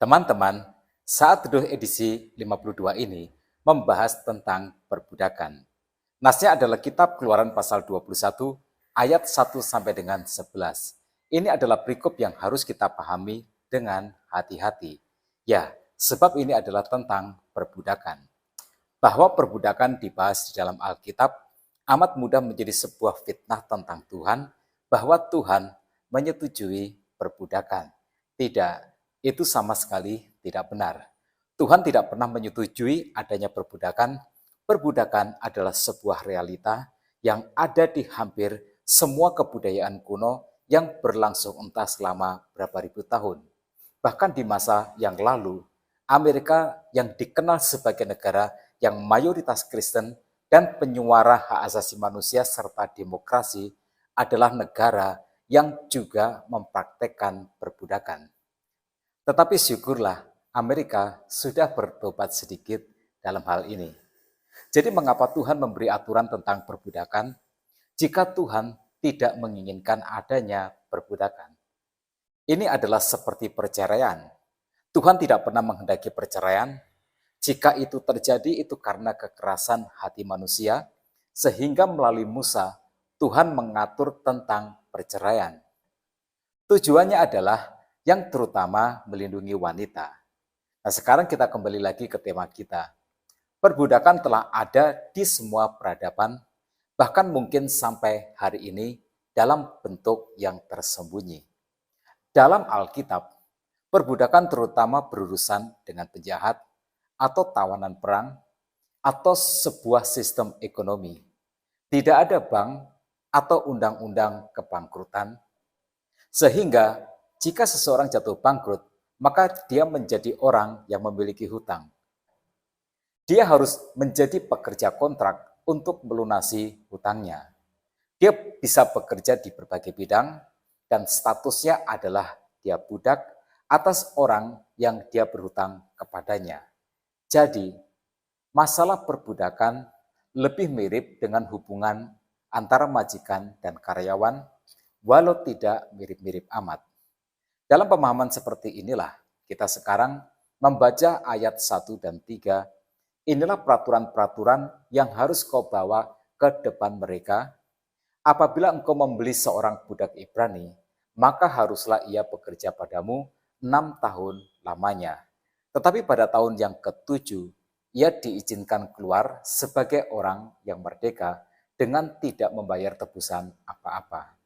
Teman-teman, saat teduh edisi 52 ini membahas tentang perbudakan. Nasnya adalah kitab Keluaran pasal 21 ayat 1 sampai dengan 11. Ini adalah perikop yang harus kita pahami dengan hati-hati. Ya, sebab ini adalah tentang perbudakan. Bahwa perbudakan dibahas di dalam Alkitab amat mudah menjadi sebuah fitnah tentang Tuhan, bahwa Tuhan menyetujui perbudakan. Tidak, itu sama sekali tidak benar. Tuhan tidak pernah menyetujui adanya perbudakan. Perbudakan adalah sebuah realita yang ada di hampir semua kebudayaan kuno yang berlangsung entah selama berapa ribu tahun. Bahkan di masa yang lalu, Amerika yang dikenal sebagai negara yang mayoritas Kristen dan penyuara hak asasi manusia serta demokrasi adalah negara yang juga mempraktekkan perbudakan. Tetapi syukurlah Amerika sudah bertobat sedikit dalam hal ini. Jadi mengapa Tuhan memberi aturan tentang perbudakan jika Tuhan tidak menginginkan adanya perbudakan? Ini adalah seperti perceraian. Tuhan tidak pernah menghendaki perceraian. Jika itu terjadi, itu karena kekerasan hati manusia, sehingga melalui Musa, Tuhan mengatur tentang perceraian. Tujuannya adalah yang terutama melindungi wanita. Nah, sekarang kita kembali lagi ke tema kita. Perbudakan telah ada di semua peradaban, bahkan mungkin sampai hari ini dalam bentuk yang tersembunyi. Dalam Alkitab, perbudakan terutama berurusan dengan penjahat atau tawanan perang atau sebuah sistem ekonomi. Tidak ada bank atau undang-undang kebangkrutan, sehingga jika seseorang jatuh bangkrut, maka dia menjadi orang yang memiliki hutang. Dia harus menjadi pekerja kontrak untuk melunasi hutangnya. Dia bisa bekerja di berbagai bidang dan statusnya adalah dia budak atas orang yang dia berhutang kepadanya. Jadi, masalah perbudakan lebih mirip dengan hubungan antara majikan dan karyawan, walau tidak mirip-mirip amat. Dalam pemahaman seperti inilah, kita sekarang membaca ayat 1 dan 3. Inilah peraturan-peraturan yang harus kau bawa ke depan mereka. Apabila engkau membeli seorang budak Ibrani, maka haruslah ia bekerja padamu 6 tahun lamanya. Tetapi pada tahun yang ke-7, ia diizinkan keluar sebagai orang yang merdeka dengan tidak membayar tebusan apa-apa.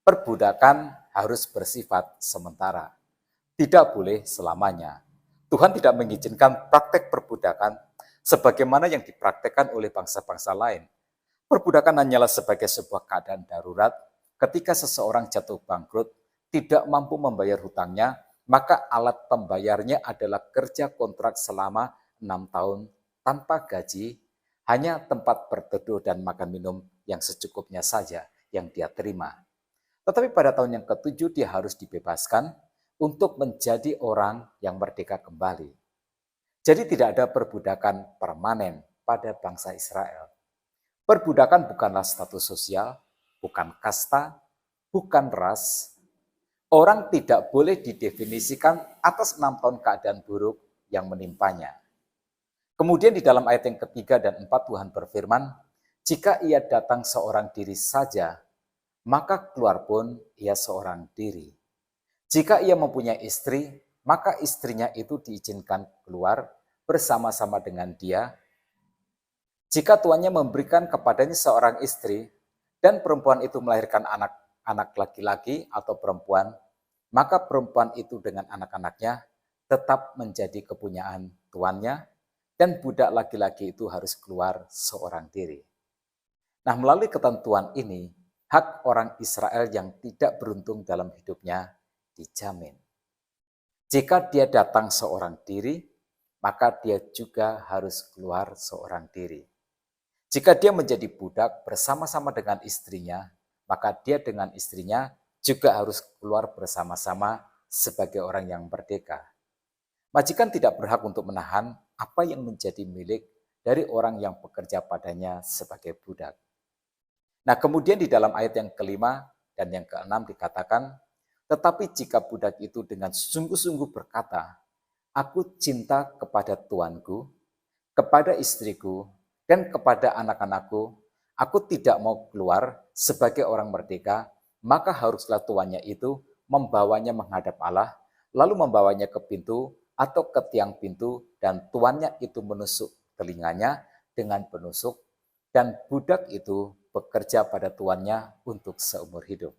Perbudakan harus bersifat sementara, tidak boleh selamanya. Tuhan tidak mengizinkan praktek perbudakan sebagaimana yang dipraktekkan oleh bangsa-bangsa lain. Perbudakan hanyalah sebagai sebuah keadaan darurat ketika seseorang jatuh bangkrut, tidak mampu membayar hutangnya, maka alat pembayarnya adalah kerja kontrak selama 6 tahun tanpa gaji, hanya tempat berteduh dan makan minum yang secukupnya saja yang dia terima. Tetapi pada tahun yang ke-7 dia harus dibebaskan untuk menjadi orang yang merdeka kembali. Jadi tidak ada perbudakan permanen pada bangsa Israel. Perbudakan bukanlah status sosial, bukan kasta, bukan ras. Orang tidak boleh didefinisikan atas 6 tahun keadaan buruk yang menimpanya. Kemudian di dalam ayat yang ketiga dan 4 Tuhan berfirman, jika ia datang seorang diri saja, maka keluar pun ia seorang diri. Jika ia mempunyai istri, maka istrinya itu diizinkan keluar bersama-sama dengan dia. Jika tuannya memberikan kepadanya seorang istri, dan perempuan itu melahirkan anak laki-laki atau perempuan, maka perempuan itu dengan anak-anaknya tetap menjadi kepunyaan tuannya, dan budak laki-laki itu harus keluar seorang diri. Nah, melalui ketentuan ini, hak orang Israel yang tidak beruntung dalam hidupnya dijamin. Jika dia datang seorang diri, maka dia juga harus keluar seorang diri. Jika dia menjadi budak bersama-sama dengan istrinya, maka dia dengan istrinya juga harus keluar bersama-sama sebagai orang yang merdeka. Majikan tidak berhak untuk menahan apa yang menjadi milik dari orang yang bekerja padanya sebagai budak. Nah, kemudian di dalam ayat yang kelima dan yang keenam dikatakan, tetapi jika budak itu dengan sungguh-sungguh berkata, Aku cinta kepada tuanku, kepada istriku, dan kepada anak-anakku. Aku tidak mau keluar sebagai orang merdeka, maka haruslah tuannya itu membawanya menghadap Allah, lalu membawanya ke pintu atau ke tiang pintu, dan tuannya itu menusuk telinganya dengan penusuk, dan budak itu bekerja pada tuannya untuk seumur hidup.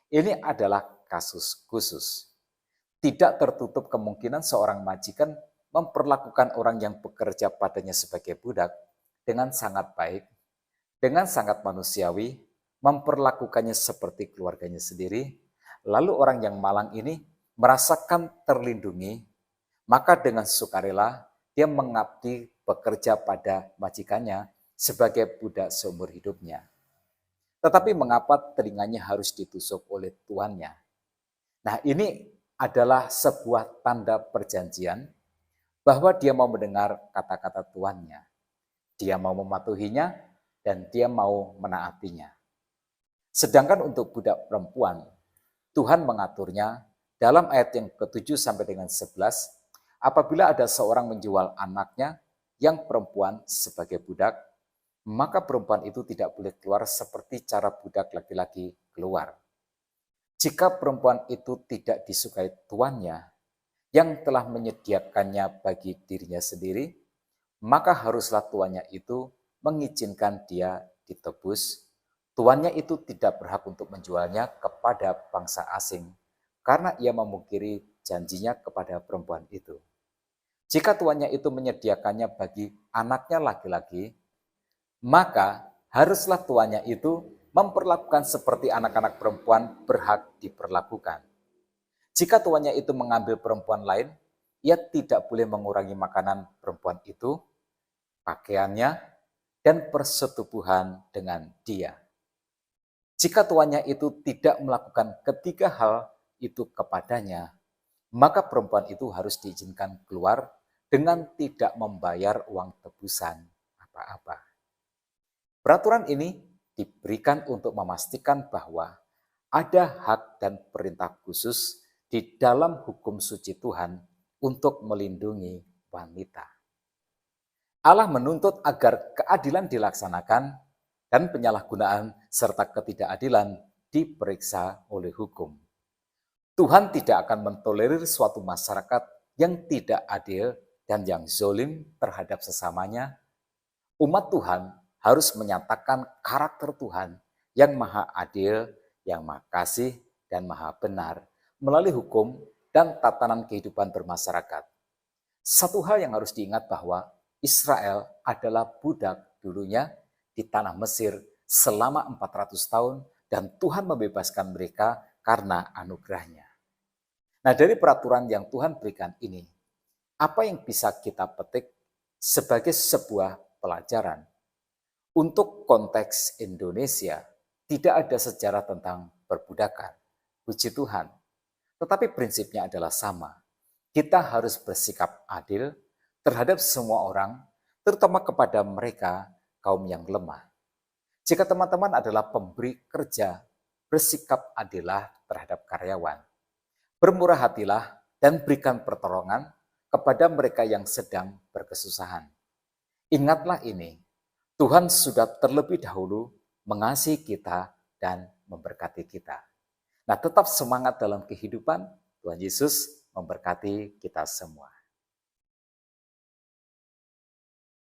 Ini adalah kasus khusus. Tidak tertutup kemungkinan seorang majikan memperlakukan orang yang bekerja padanya sebagai budak dengan sangat baik, dengan sangat manusiawi, memperlakukannya seperti keluarganya sendiri. Lalu orang yang malang ini merasakan terlindungi, maka dengan sukarela dia mengabdi bekerja pada majikannya sebagai budak seumur hidupnya. Tetapi mengapa telinganya harus ditusuk oleh tuannya? Nah, ini adalah sebuah tanda perjanjian bahwa dia mau mendengar kata-kata tuannya. Dia mau mematuhinya dan dia mau menaatinya. Sedangkan untuk budak perempuan, Tuhan mengaturnya dalam ayat yang ke-7 sampai dengan 11, apabila ada seorang menjual anaknya yang perempuan sebagai budak, maka perempuan itu tidak boleh keluar seperti cara budak laki-laki keluar. Jika perempuan itu tidak disukai tuannya yang telah menyediakannya bagi dirinya sendiri, maka haruslah tuannya itu mengizinkan dia ditebus. Tuannya itu tidak berhak untuk menjualnya kepada bangsa asing karena ia memungkiri janjinya kepada perempuan itu. Jika tuannya itu menyediakannya bagi anaknya laki-laki, maka haruslah tuannya itu memperlakukan seperti anak-anak perempuan berhak diperlakukan. Jika tuannya itu mengambil perempuan lain, ia tidak boleh mengurangi makanan perempuan itu, pakaiannya, dan persetubuhan dengan dia. Jika tuannya itu tidak melakukan ketiga hal itu kepadanya, maka perempuan itu harus diizinkan keluar dengan tidak membayar uang tebusan apa-apa. Peraturan ini diberikan untuk memastikan bahwa ada hak dan perintah khusus di dalam hukum suci Tuhan untuk melindungi wanita. Allah menuntut agar keadilan dilaksanakan dan penyalahgunaan serta ketidakadilan diperiksa oleh hukum. Tuhan tidak akan mentolerir suatu masyarakat yang tidak adil dan yang zolim terhadap sesamanya. Umat Tuhan harus menyatakan karakter Tuhan yang maha adil, yang maha kasih, dan maha benar melalui hukum dan tatanan kehidupan bermasyarakat. Satu hal yang harus diingat bahwa Israel adalah budak dulunya di tanah Mesir selama 400 tahun dan Tuhan membebaskan mereka karena anugerahnya. Nah, dari peraturan yang Tuhan berikan ini, apa yang bisa kita petik sebagai sebuah pelajaran? Untuk konteks Indonesia, tidak ada sejarah tentang perbudakan. Puji Tuhan. Tetapi prinsipnya adalah sama. Kita harus bersikap adil terhadap semua orang, terutama kepada mereka kaum yang lemah. Jika teman-teman adalah pemberi kerja, bersikap adillah terhadap karyawan. Bermurah hatilah dan berikan pertolongan kepada mereka yang sedang berkesusahan. Ingatlah ini, Tuhan sudah terlebih dahulu mengasihi kita dan memberkati kita. Nah, tetap semangat dalam kehidupan. Tuhan Yesus memberkati kita semua.